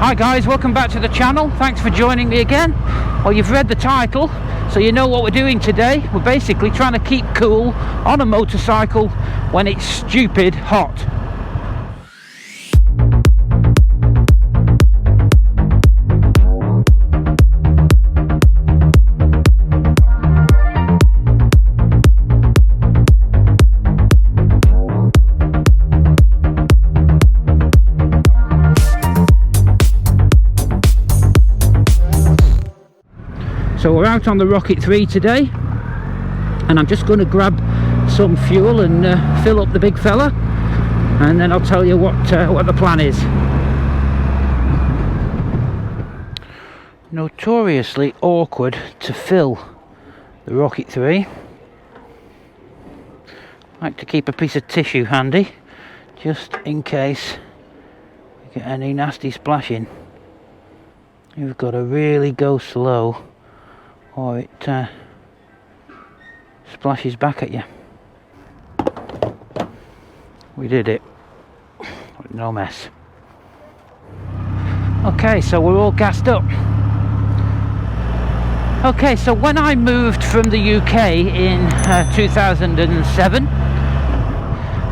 Hi guys, welcome back to the channel. Thanks for joining me again. Well, you've read the title, so you know what we're doing today. We're basically trying to keep cool on a motorcycle when it's stupid hot. So we're out on the Rocket 3 today, and I'm just going to grab some fuel and fill up the big fella, and then I'll tell you what the plan is. Notoriously awkward to fill the Rocket 3. I like to keep a piece of tissue handy, just in case you get any nasty splashing. You've got to really go slow, or it splashes back at you. We did it. No mess. Okay, so we're all gassed up. Okay, so when I moved from the UK in 2007,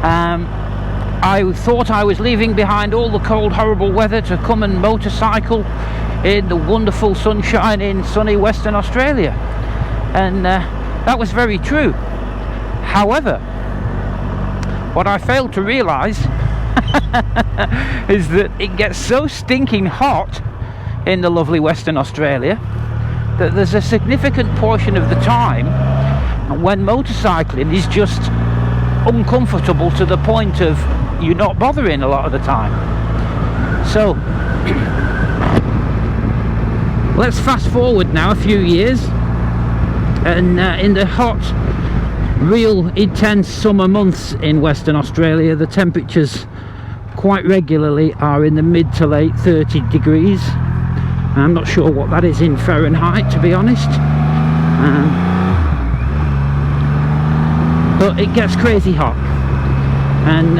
I thought I was leaving behind all the cold, horrible weather to come and motorcycle in the wonderful sunshine in sunny Western Australia, and that was very true. However, what I failed to realise is that it gets so stinking hot in the lovely Western Australia that there's a significant portion of the time when motorcycling is just uncomfortable to the point of you not bothering a lot of the time. So let's fast forward now a few years, and in the hot, real intense summer months in Western Australia, the temperatures quite regularly are in the mid to late 30 degrees. I'm not sure what that is in Fahrenheit, to be honest, but it gets crazy hot, and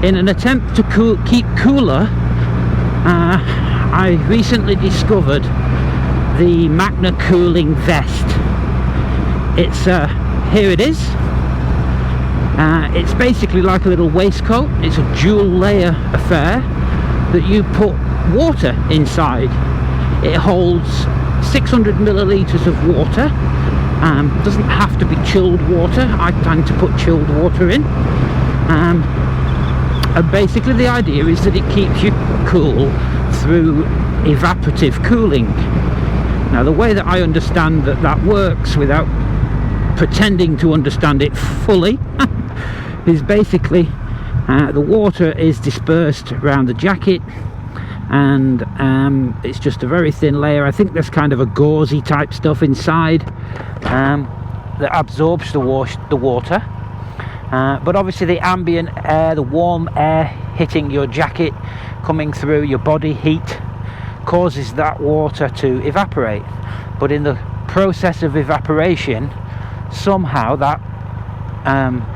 in an attempt to keep cooler, I recently discovered the Macna Cooling Vest. It's here it is. It's basically like a little waistcoat. It's a dual layer affair that you put water inside. It holds 600 millilitres of water. Doesn't have to be chilled water. I tend to put chilled water in. And basically the idea is that it keeps you cool through evaporative cooling. Now, the way that I understand that works, without pretending to understand it fully, is basically the water is dispersed around the jacket, and it's just a very thin layer. I think there's kind of a gauzy type stuff inside that absorbs the water, but obviously the ambient air, the warm air hitting your jacket, coming through your body heat, causes that water to evaporate. But in the process of evaporation, somehow that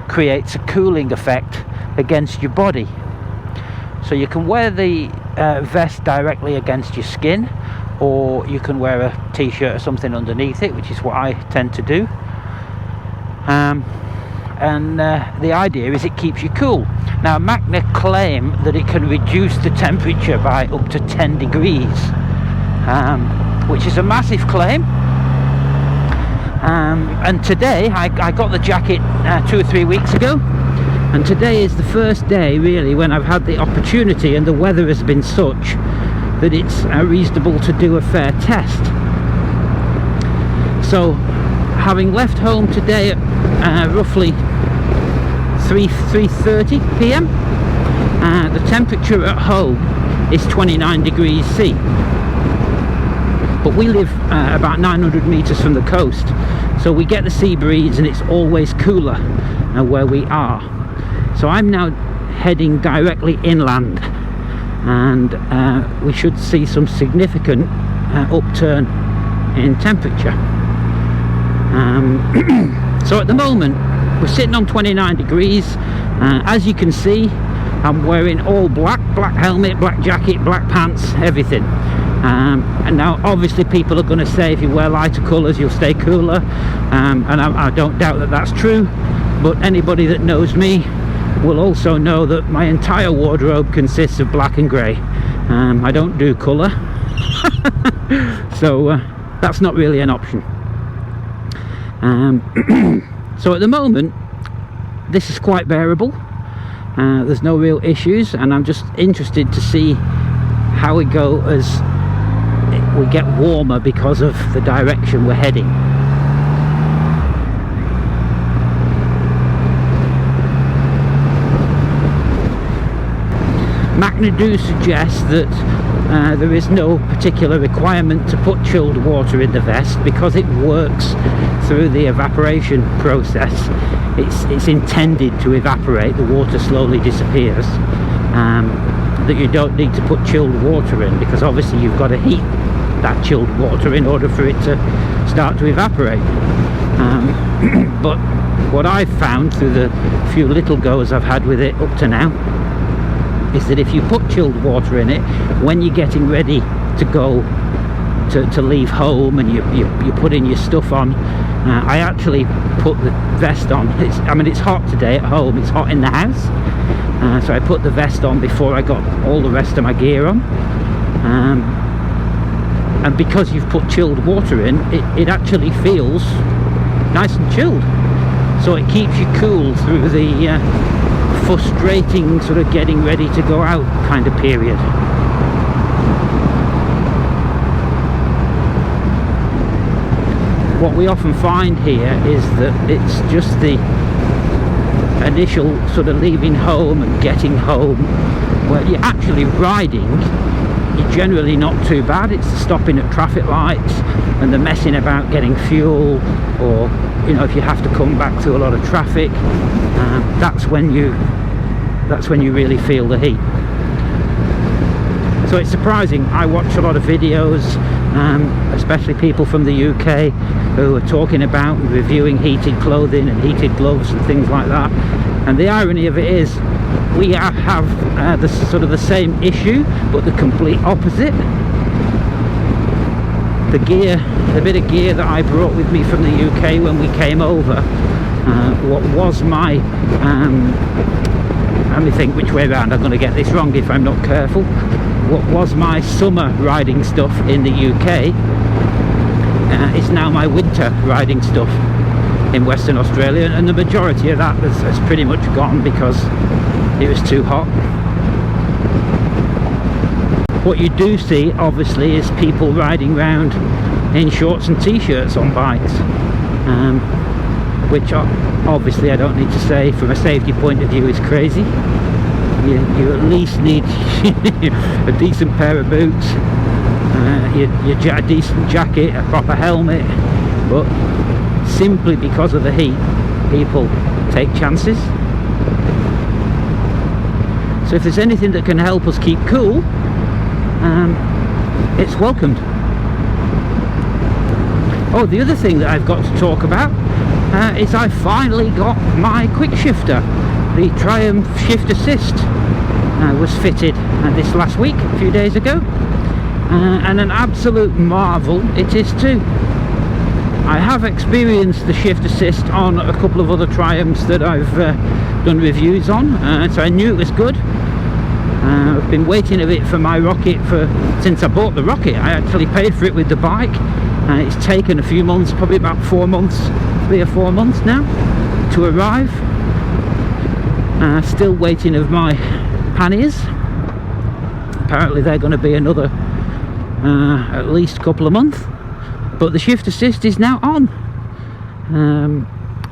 creates a cooling effect against your body. So you can wear the vest directly against your skin, or you can wear a t-shirt or something underneath it, which is what I tend to do. And the idea is it keeps you cool. Now, Macna claim that it can reduce the temperature by up to 10 degrees, which is a massive claim. And today, I got the jacket 2 or 3 weeks ago, and today is the first day really when I've had the opportunity, and the weather has been such that it's reasonable to do a fair test. So, having left home today at roughly 3:30 p.m, the temperature at home is 29 degrees C. But we live about 900 meters from the coast, so we get the sea breeze, and it's always cooler where we are. So I'm now heading directly inland, and we should see some significant upturn in temperature. So at the moment we're sitting on 29 degrees. As you can see, I'm wearing all black helmet, black jacket, black pants, everything. And now obviously people are going to say if you wear lighter colours you'll stay cooler, and I don't doubt that that's true, but anybody that knows me will also know that my entire wardrobe consists of black and grey. I don't do colour. So that's not really an option. So at the moment this is quite bearable. There's no real issues, and I'm just interested to see how we go as we get warmer because of the direction we're heading. Macna do suggest that there is no particular requirement to put chilled water in the vest because it works through the evaporation process. It's intended to evaporate, the water slowly disappears. That you don't need to put chilled water in, because obviously you've got to heat that chilled water in order for it to start to evaporate. But what I've found through the few little goes I've had with it up to now is that if you put chilled water in it when you're getting ready to go to leave home and you put in your stuff on, I actually put the vest on. It's hot today at home, it's hot in the house, so I put the vest on before I got all the rest of my gear on, and because you've put chilled water in, it actually feels nice and chilled, so it keeps you cool through the frustrating sort of getting ready to go out kind of period. What we often find here is that it's just the initial sort of leaving home and getting home where you're actually riding. You're generally not too bad. It's the stopping at traffic lights and the messing about getting fuel, or if you have to come back through a lot of traffic, that's when you really feel the heat. So it's surprising. I watch a lot of videos, especially people from the UK who are talking about and reviewing heated clothing and heated gloves and things like that, and the irony of it is we have the same issue but the complete opposite. The bit of gear that I brought with me from the UK when we came over, what was my let me think which way around, I'm going to get this wrong if I'm not careful. What was my summer riding stuff in the UK is now my winter riding stuff in Western Australia, and the majority of that has pretty much gone because it was too hot. What you do see obviously is people riding around in shorts and t-shirts on bikes, which obviously I don't need to say from a safety point of view is crazy. You at least need a decent pair of boots, a decent jacket, a proper helmet, but simply because of the heat people take chances. So if there's anything that can help us keep cool, it's welcomed. Oh, the other thing that I've got to talk about is I finally got my quick shifter. The Triumph Shift Assist was fitted this last week, a few days ago, and an absolute marvel it is too. I have experienced the Shift Assist on a couple of other Triumphs that I've done reviews on, so I knew it was good. I've been waiting a bit for my Rocket since I bought the Rocket. I actually paid for it with the bike. It's taken a few months, probably about 4 months, 3 or 4 months now to arrive. Still waiting of my panniers. Apparently they're going to be another at least couple of months, but the Shift Assist is now on,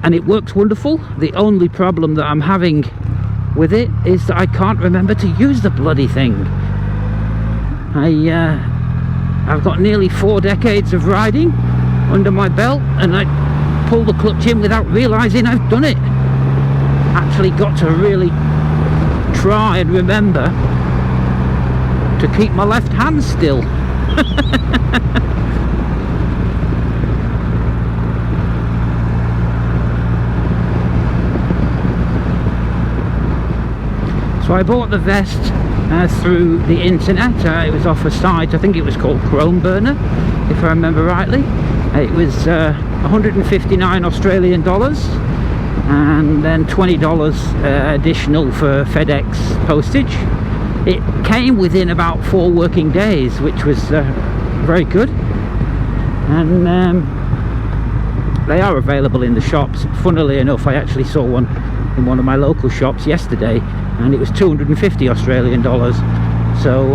and it works wonderful. The only problem that I'm having with it is that I can't remember to use the bloody thing. I've got nearly 4 decades of riding under my belt, and I pull the clutch in without realising I've done it. Actually got to really try and remember to keep my left hand still. So So I bought the vest through the internet. It was off a site, I think it was called Chrome Burner, if I remember rightly. It was 159 Australian dollars, and then $20 additional for FedEx postage. It came within about 4 working days, which was very good. And they are available in the shops. Funnily enough, I actually saw one in one of my local shops yesterday, and it was 250 Australian dollars. So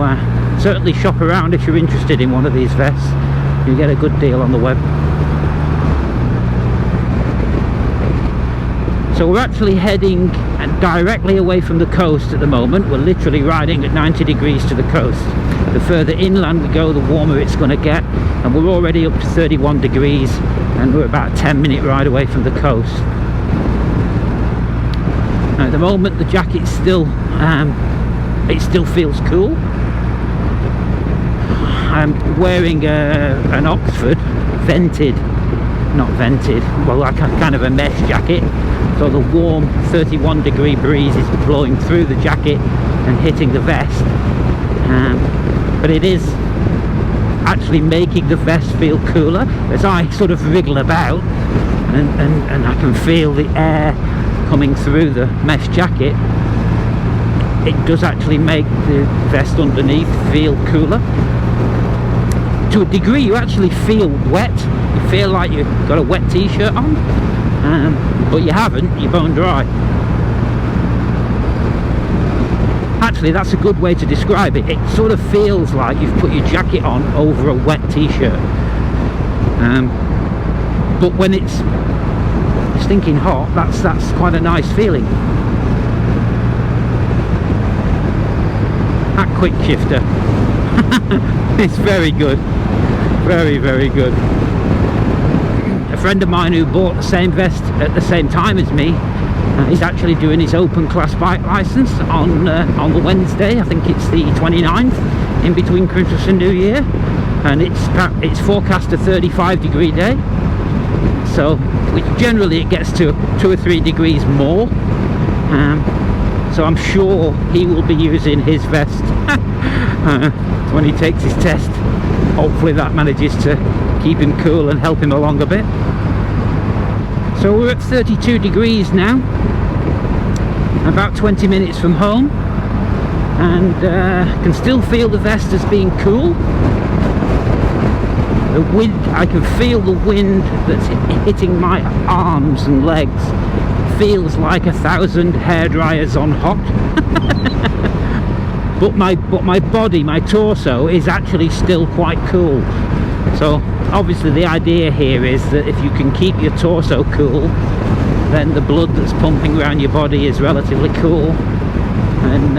certainly shop around if you're interested in one of these vests. You get a good deal on the web. So we're actually heading directly away from the coast at the moment. We're literally riding at 90 degrees to the coast. The further inland we go, the warmer it's going to get, and we're already up to 31 degrees, and we're about a 10-minute ride away from the coast. At the moment the jacket's still it still feels cool. I'm wearing an Oxford vented, not vented, well, like a kind of a mesh jacket, so the warm 31 degree breeze is blowing through the jacket and hitting the vest, but it is actually making the vest feel cooler as I sort of wriggle about, and I can feel the air coming through the mesh jacket. It does actually make the vest underneath feel cooler. To a degree you actually feel wet, you feel like you've got a wet t-shirt on, but you haven't, you're bone dry. Actually that's a good way to describe it. It sort of feels like you've put your jacket on over a wet t-shirt, but when it's stinking hot, that's quite a nice feeling. That quick shifter it's very good, very, very good. A friend of mine who bought the same vest at the same time as me, he's actually doing his open class bike license on the Wednesday. I think it's the 29th, in between Christmas and New Year, and it's forecast a 35 degree day, so which generally it gets to 2 or 3 degrees more. So I'm sure he will be using his vest when he takes his test. Hopefully that manages to keep him cool and help him along a bit. So we're at 32 degrees now, about 20 minutes from home, and can still feel the vest as being cool. The wind, I can feel the wind that's hitting my arms and legs. Feels like 1,000 hairdryers on hot. but my body, my torso is actually still quite cool. So obviously the idea here is that if you can keep your torso cool, then the blood that's pumping around your body is relatively cool, and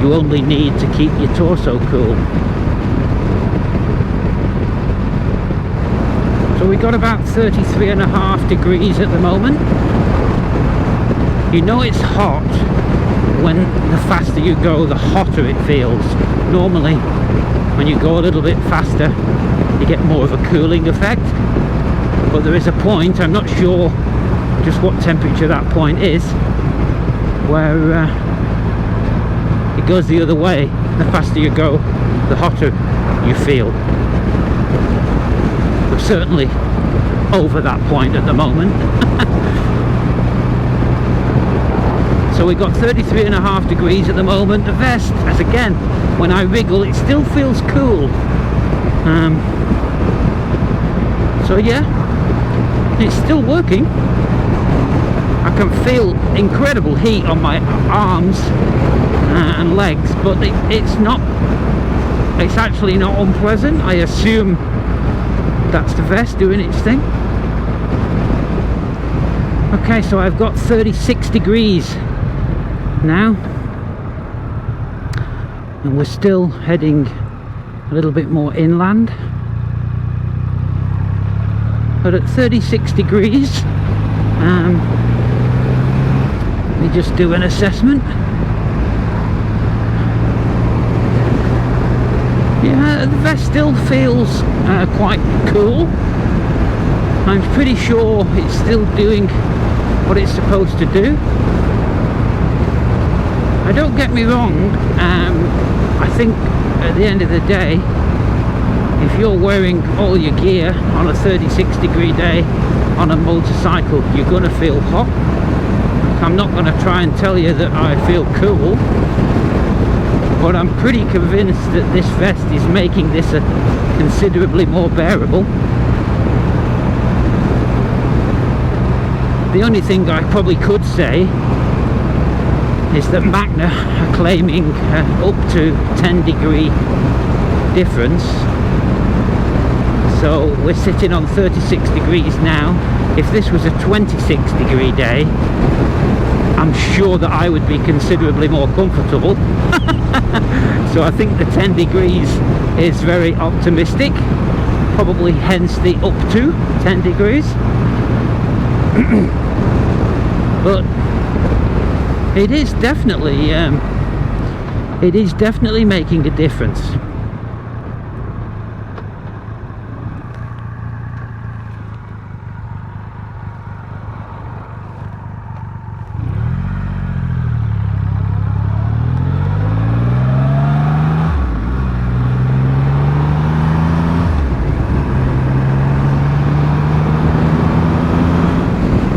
you only need to keep your torso cool. So we got about 33.5 degrees at the moment. You know it's hot when the faster you go, the hotter it feels. Normally when you go a little bit faster you get more of a cooling effect, but there is a point, I'm not sure just what temperature that point is, where it goes the other way. The faster you go, the hotter you feel. We're certainly over that point at the moment. So we've got 33.5 degrees at the moment. The vest, as again, when I wriggle, it still feels cool. So yeah, it's still working. I can feel incredible heat on my arms and legs, but it's actually not unpleasant. I assume that's the vest doing its thing. Okay, so I've got 36 degrees now, and we're still heading a little bit more inland, but at 36 degrees let me just do an assessment. Yeah, the vest still feels quite cool. I'm pretty sure it's still doing what it's supposed to do. Now don't get me wrong, I think at the end of the day, if you're wearing all your gear on a 36-degree day on a motorcycle, you're going to feel hot. I'm not going to try and tell you that I feel cool, but I'm pretty convinced that this vest is making this considerably more bearable. The only thing I probably could say is that Macna are claiming up to 10-degree difference. So we're sitting on 36 degrees now. If this was a 26-degree day, I'm sure that I would be considerably more comfortable. So I think the 10 degrees is very optimistic, probably hence the up to 10 degrees. But it is definitely making a difference.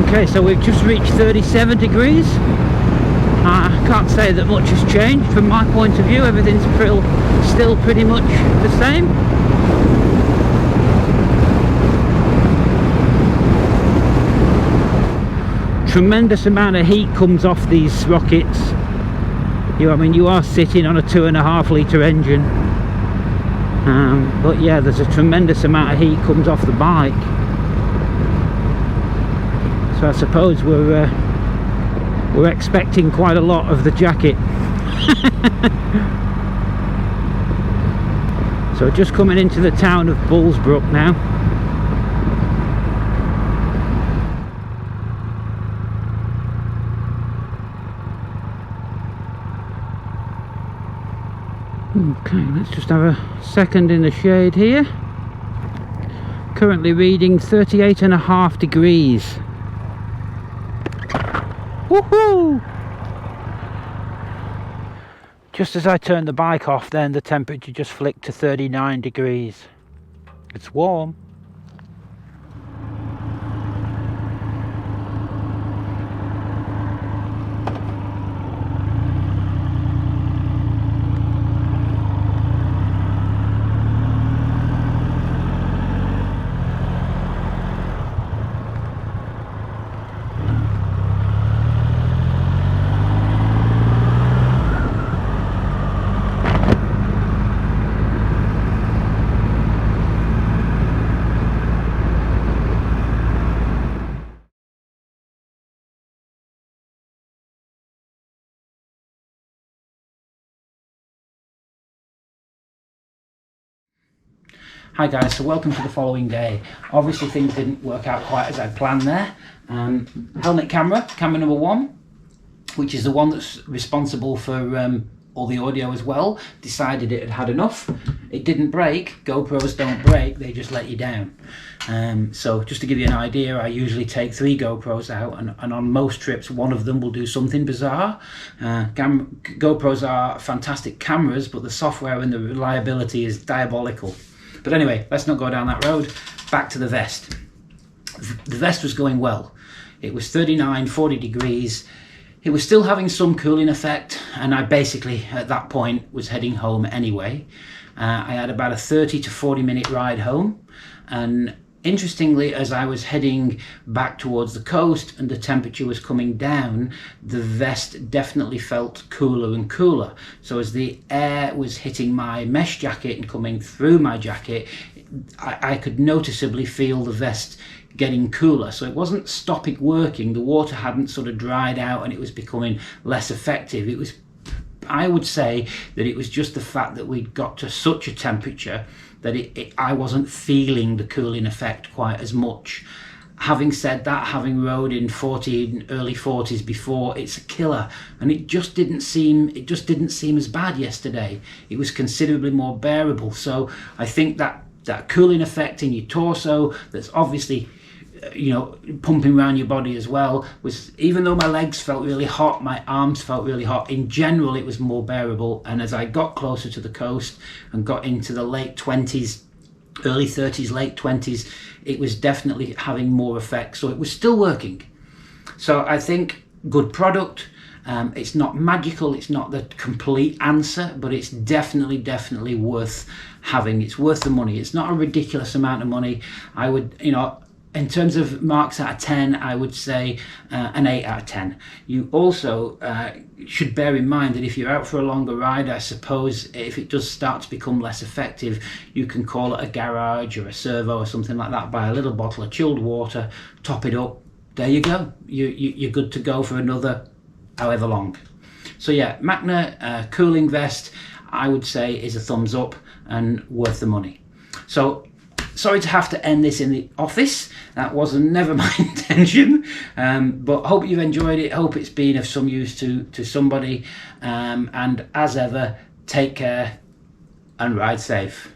Okay, so we've just reached 37 degrees. I can't say that much has changed from my point of view. Everything's still pretty much the same. Tremendous amount of heat comes off these rockets. You are sitting on a 2.5 litre engine. But yeah, there's a tremendous amount of heat comes off the bike. So I suppose we're expecting quite a lot of the jacket. So just coming into the town of Bullsbrook now. Okay, let's just have a second in the shade here. Currently reading 38.5 degrees. Woohoo! Just as I turned the bike off, then the temperature just flicked to 39 degrees. It's warm. Hi guys, so welcome to the following day. Obviously things didn't work out quite as I'd planned there. Helmet camera number 1, which is the one that's responsible for all the audio as well, decided it had had enough. It didn't break. GoPros don't break, they just let you down. So just to give you an idea, I usually take 3 GoPros out, and on most trips one of them will do something bizarre. GoPros are fantastic cameras, but the software and the reliability is diabolical. But anyway, let's not go down that road. Back to the vest. The vest was going well. It was 39, 40 degrees. It was still having some cooling effect, and I basically, at that point, was heading home anyway. I had about a 30 to 40 minute ride home, and interestingly, as I was heading back towards the coast and the temperature was coming down, the vest definitely felt cooler and cooler. So as the air was hitting my mesh jacket and coming through my jacket, I could noticeably feel the vest getting cooler. So it wasn't stopping working, the water hadn't sort of dried out and it was becoming less effective. It was, I would say that it was just the fact that we'd got to such a temperature that I wasn't feeling the cooling effect quite as much. Having said that, having rode in 40 and early 40s before, it's a killer, and it just didn't seem as bad yesterday. It was considerably more bearable. So I think that cooling effect in your torso, that's obviously you know, pumping around your body as well, was, even though my legs felt really hot, my arms felt really hot, in general it was more bearable. And as I got closer to the coast and got into the late 20s, early 30s, late 20s, it was definitely having more effect. So it was still working. So I think good product. It's not magical, it's not the complete answer, but it's definitely worth having. It's worth the money. It's not a ridiculous amount of money. I would, you know, in terms of marks out of 10, I would say an 8 out of 10. You also should bear in mind that if you're out for a longer ride, I suppose if it does start to become less effective, you can call it a garage or a servo or something like that, buy a little bottle of chilled water, top it up, there you go. You're good to go for another however long. So yeah, Macna Cooling Vest, I would say, is a thumbs up and worth the money. So sorry to have to end this in the office. That was never my intention, but hope you've enjoyed it. Hope it's been of some use to somebody, and as ever, take care and ride safe.